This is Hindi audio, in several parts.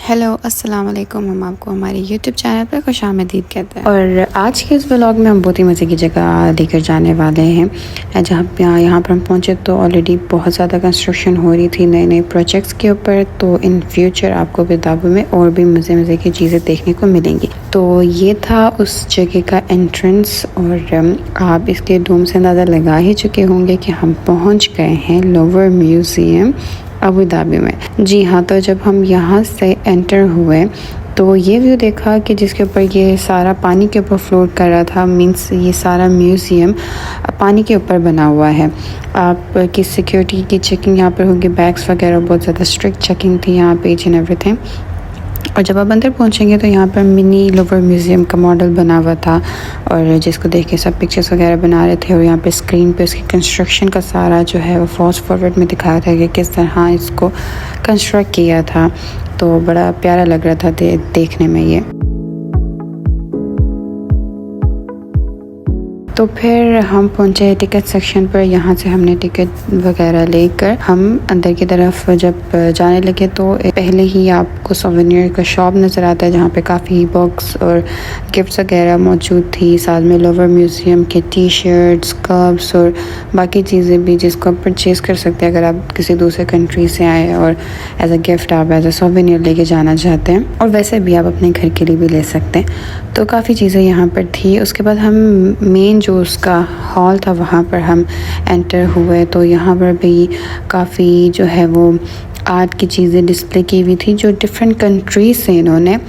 हेलो अस्सलाम वालेकुम। हम आपको हमारे यूट्यूब चैनल पर खुशामदीद कहते हैं और आज के इस व्लॉग में हम बहुत ही मज़े की जगह लेकर जाने वाले हैं। जहाँ पे यहाँ पर हम पहुँचे तो ऑलरेडी बहुत ज़्यादा कंस्ट्रक्शन हो रही थी नए नए प्रोजेक्ट्स के ऊपर। तो इन फ्यूचर आपको बेदाबू में और भी मज़े की चीज़ें देखने को मिलेंगी। तो ये था उस जगह का एंट्रेंस और आप इसके डोम से अंदाज़ा लगा ही चुके होंगे कि हम पहुँच गए हैं लोवर म्यूज़ियम अबू धाबी में। जी हाँ, तो जब हम यहाँ से एंटर हुए तो ये व्यू देखा कि जिसके ऊपर ये सारा पानी के ऊपर फ्लोट कर रहा था। मींस ये सारा म्यूज़ियम पानी के ऊपर बना हुआ है। आपकी सिक्योरिटी की चेकिंग यहाँ पर होगी, बैग्स वगैरह बहुत ज़्यादा स्ट्रिक्ट चेकिंग थी यहाँ पे, ईच एंड एवरीथिंग। और जब आप अंदर पहुंचेंगे तो यहाँ पर मिनी लोवर म्यूज़ियम का मॉडल बना हुआ था और जिसको देख के सब पिक्चर्स वगैरह बना रहे थे। और यहाँ पे स्क्रीन पे उसकी कंस्ट्रक्शन का सारा जो है वो फास्ट फॉरवर्ड में दिखाया था कि किस तरह इसको कंस्ट्रक्ट किया था। तो बड़ा प्यारा लग रहा था देखने में ये। तो फिर हम पहुंचे टिकट सेक्शन पर। यहाँ से हमने टिकट वगैरह लेकर हम अंदर की तरफ जब जाने लगे तो पहले ही आपको सोवेनियर का शॉप नज़र आता है जहाँ पे काफ़ी बुक्स और गिफ्ट्स वगैरह मौजूद थी। साथ में लोवर म्यूज़ियम के टी शर्ट्स, कप्स और बाकी चीज़ें भी जिसको आप परचेज़ कर सकते हैं अगर आप किसी दूसरे कंट्री से आए और एज अ गिफ्ट आप एज अ सोवेनियर लेके जाना चाहते हैं। और वैसे भी आप अपने घर के लिए भी ले सकते हैं। तो काफ़ी चीज़ें यहाँ पर थी। उसके बाद हम मेन जो उसका हॉल था वहाँ पर हम एंटर हुए तो यहाँ पर भी काफ़ी जो है वो आर्ट की चीज़ें डिस्प्ले की हुई थी जो डिफरेंट कंट्रीज से इन्होंने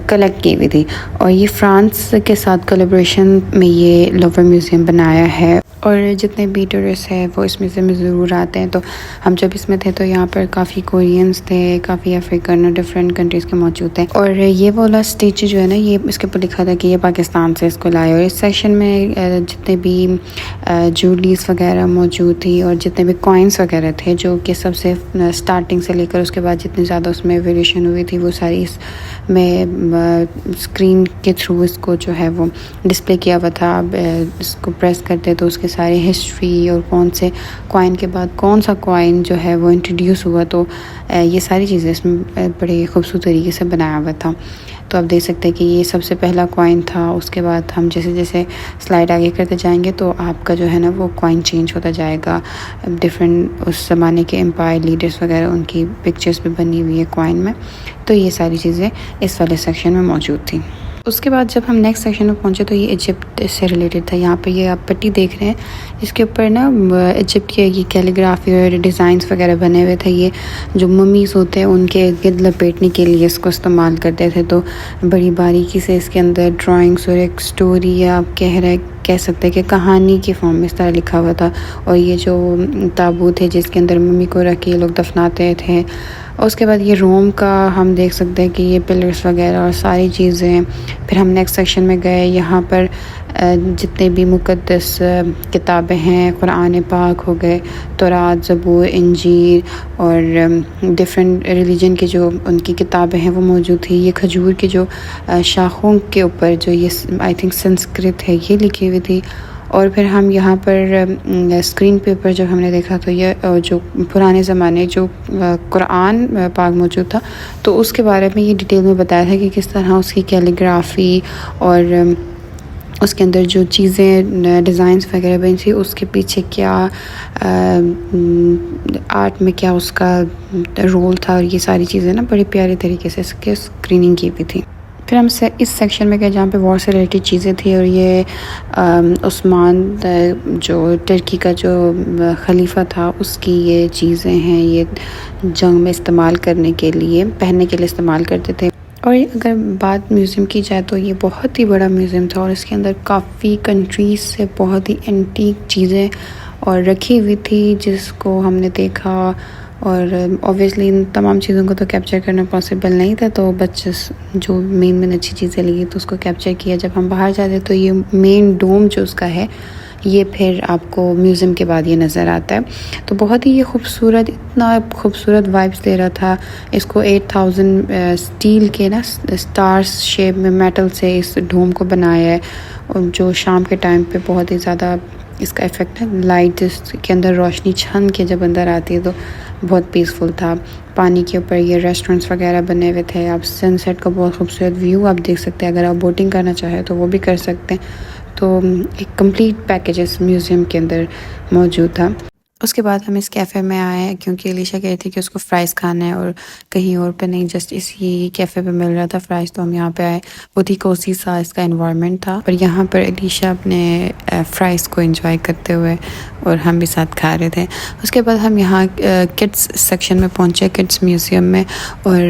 कलेक्ट की हुई थी। और ये फ्रांस के साथ कोलैबोरेशन में ये लोवर म्यूज़ियम बनाया है। और जितने भी टूरिस्ट हैं वो इस म्यूज़ियम में ज़रूर आते हैं। तो हम जब इसमें थे तो यहाँ पर काफ़ी कोरियंस थे, काफ़ी अफ्रीकन और डिफरेंट कंट्रीज़ के मौजूद थे। और ये वाला स्टेचू जो है ना, ये इसके ऊपर लिखा था कि ये पाकिस्तान से इसको लाए। और इस सेक्शन में जितने भी ज्वेलरीज वगैरह मौजूद थी और जितने भी कॉइन्स वगैरह थे जो कि सबसे स्टार्टिंग से लेकर उसके बाद जितनी ज़्यादा उसमें वेरिएशन हुई थी वो सारी इसमें स्क्रीन के थ्रू इसको जो है वो डिस्प्ले किया हुआ था। आप इसको प्रेस करते तो उसके सारी हिस्ट्री और कौन से कॉइन के बाद कौन सा कॉइन जो है वो इंट्रोड्यूस हुआ। तो ये सारी चीज़ें इसमें बड़े खूबसूरत तरीके से बनाया हुआ था। तो आप देख सकते हैं कि ये सबसे पहला कॉइन था। उसके बाद हम जैसे जैसे स्लाइड आगे करते जाएंगे तो आपका जो है ना वो कॉइन चेंज होता जाएगा। डिफरेंट उस ज़माने के एम्पायर लीडर्स वगैरह उनकी पिक्चर्स भी बनी हुई है कॉइन में। तो ये सारी चीज़ें इस वाले सेक्शन में मौजूद थी। उसके बाद जब हम नेक्स्ट सेक्शन में पहुंचे तो ये इजिप्ट से रिलेटेड था। यहाँ पे ये आप पट्टी देख रहे हैं, इसके ऊपर ना इजिप्ट के ये कैलीग्राफी और डिज़ाइंस वगैरह बने हुए थे। ये जो मम्मीज़ होते हैं उनके गिर्द लपेटने के लिए इसको इस्तेमाल करते थे। तो बड़ी बारीकी से इसके अंदर ड्राइंग्स और एक स्टोरी या आप कह सकते हैं कि कहानी के फॉर्म में इस तरह लिखा हुआ था। और ये जो ताबूत है जिसके अंदर मम्मी को रख के ये लोग दफनाते थे। और उसके बाद ये रोम का हम देख सकते हैं कि ये पिलर्स वगैरह और सारी चीज़ें। फिर हम नेक्स्ट सेक्शन में गए। यहाँ पर जितने भी मुक़द्दस किताबें हैं, कुरान पाक हो गए, तौरात, ज़बूर, इंजील और डिफरेंट रिलीजन की जो उनकी किताबें हैं वो मौजूद थी। ये खजूर की जो शाखों के ऊपर जो ये आई थिंक संस्कृत है ये लिखी हुई थी। और फिर हम यहाँ पर स्क्रीन पे ऊपर जब हमने देखा तो ये जो पुराने ज़माने जो कुरान पाक मौजूद था तो उसके बारे में ये डिटेल में बताया था कि किस तरह उसकी कैलीग्राफी और उसके अंदर जो चीज़ें डिज़ाइंस वगैरह बनी थी उसके पीछे क्या आर्ट में क्या उसका रोल था। और ये सारी चीज़ें ना बड़ी प्यारी तरीके से इसके स्क्रीनिंग की हुई थी। फिर हम इस सेक्शन में गए जहाँ पे वॉर से रिलेटेड चीज़ें थी। और ये उस्मान जो टर्की का जो खलीफा था उसकी ये चीज़ें हैं, ये जंग में इस्तेमाल करने के लिए पहनने के लिए इस्तेमाल करते थे। और अगर बात म्यूज़ियम की जाए तो ये बहुत ही बड़ा म्यूज़ियम था और इसके अंदर काफ़ी कंट्रीज़ से बहुत ही एंटीक चीज़ें और रखी हुई थी जिसको हमने देखा। और ऑब्वियसली इन तमाम चीज़ों को तो कैप्चर करना पॉसिबल नहीं था तो बच्चे जो मेन अच्छी चीज़ें लगी तो उसको कैप्चर किया। जब हम बाहर जाते तो ये मेन डोम जो उसका है ये फिर आपको म्यूज़ियम के बाद ये नज़र आता है। तो बहुत ही ये खूबसूरत, इतना खूबसूरत वाइब्स दे रहा था। इसको 8000 स्टील के ना स्टार्स शेप में मेटल से इस डोम को बनाया है। और जो शाम के टाइम पे बहुत ही ज़्यादा इसका इफ़ेक्ट है, लाइट इसके अंदर रोशनी छन के जब अंदर आती है तो बहुत पीसफुल था। पानी के ऊपर ये रेस्टोरेंट्स वगैरह बने हुए थे। आप सनसेट का बहुत खूबसूरत व्यू आप देख सकते हैं। अगर आप बोटिंग करना चाहें तो वो भी कर सकते हैं। तो एक कंप्लीट पैकेज इस म्यूज़ियम के अंदर मौजूद था। उसके बाद हम इस कैफ़े में आए क्योंकि अलीशा कह रही थी कि उसको फ़्राइज़ खाना है और कहीं और पे नहीं, जस्ट इसी कैफ़े पे मिल रहा था फ़्राइज़, तो हम यहाँ पे आए। बहुत ही कोसी सा इसका एनवायरनमेंट था, पर यहाँ पर अलीशा अपने फ़्राइज़ को एंजॉय करते हुए और हम भी साथ खा रहे थे। उसके बाद हम यहाँ किड्स सेक्शन में पहुँचे, किड्स म्यूज़ियम में, और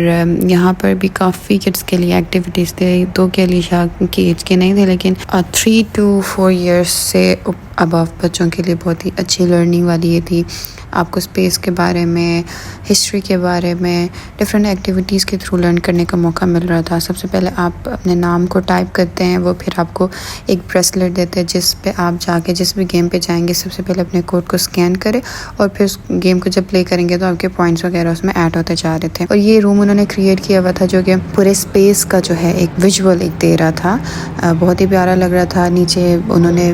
यहाँ पर भी काफ़ी किड्स के लिए एक्टिविटीज़ थे। दो के अलीशा की एज के नहीं थे, लेकिन 3 to 4 ईयर्स से अबव बच्चों के लिए बहुत ही अच्छी लर्निंग वाली ये थी। आपको स्पेस के बारे में, हिस्ट्री के बारे में, डिफरेंट एक्टिविटीज़ के थ्रू लर्न करने का मौका मिल रहा था। सबसे पहले आप अपने नाम को टाइप करते हैं, वो फिर आपको एक ब्रेसलेट देते हैं जिस पे आप जाके जिस भी गेम पे जाएंगे सबसे पहले अपने कोड को स्कैन करें, और फिर उस गेम को जब प्ले करेंगे तो आपके पॉइंट्स वगैरह उसमें ऐड होते जा रहे थे। और ये रूम उन्होंने क्रिएट किया हुआ था जो कि पूरे स्पेस का जो है एक विजुअल एक दे रहा था। बहुत ही प्यारा लग रहा था। नीचे उन्होंने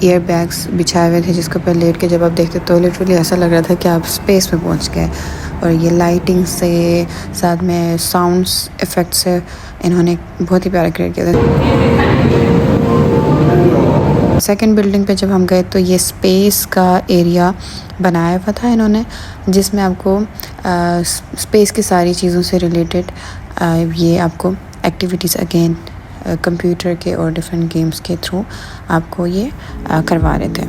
एयर बैग्स बिछाए हुए थे जिसके ऊपर लेट के जब आप देखते तो लिटरली ऐसा लग रहा था कि आप स्पेस में पहुंच गए। और ये लाइटिंग से साथ में साउंड्स इफ़ेक्ट से इन्होंने बहुत ही प्यारा क्रिएट किया था। सेकंड बिल्डिंग पे जब हम गए तो ये स्पेस का एरिया बनाया हुआ था इन्होंने, जिसमें आपको स्पेस की सारी चीज़ों से रिलेटेड ये आपको एक्टिविटीज़ अगेन कंप्यूटर के और डिफरेंट गेम्स के थ्रू आपको ये करवा रहे थे।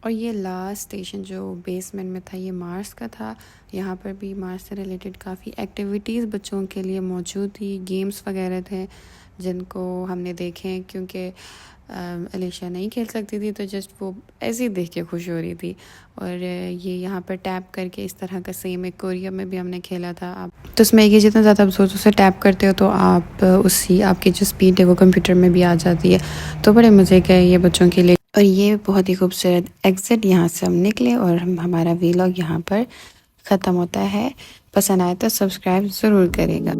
और ये लास्ट स्टेशन जो बेसमेंट में था ये मार्स का था। यहाँ पर भी मार्स से रिलेटेड काफ़ी एक्टिविटीज़ बच्चों के लिए मौजूद थी, गेम्स वगैरह थे जिनको हमने देखे, क्योंकि अलीशा नहीं खेल सकती थी तो जस्ट वो ऐसे ही देख के खुश हो रही थी। और ये यहाँ पर टैप करके इस तरह का सेम एक कोरिया में भी हमने खेला था। आप तो उसमें ये जितना ज़्यादा आप जोर से टैप करते हो तो आप उसी आपकी जो स्पीड है वो कंप्यूटर में भी आ जाती है। तो बड़े मज़े का है ये बच्चों के लिए। और ये बहुत ही खूबसूरत एग्ज़िट यहाँ से हम निकले और हमारा वीलॉग यहाँ पर ख़त्म होता है। पसंद आए तो सब्सक्राइब ज़रूर करेगा।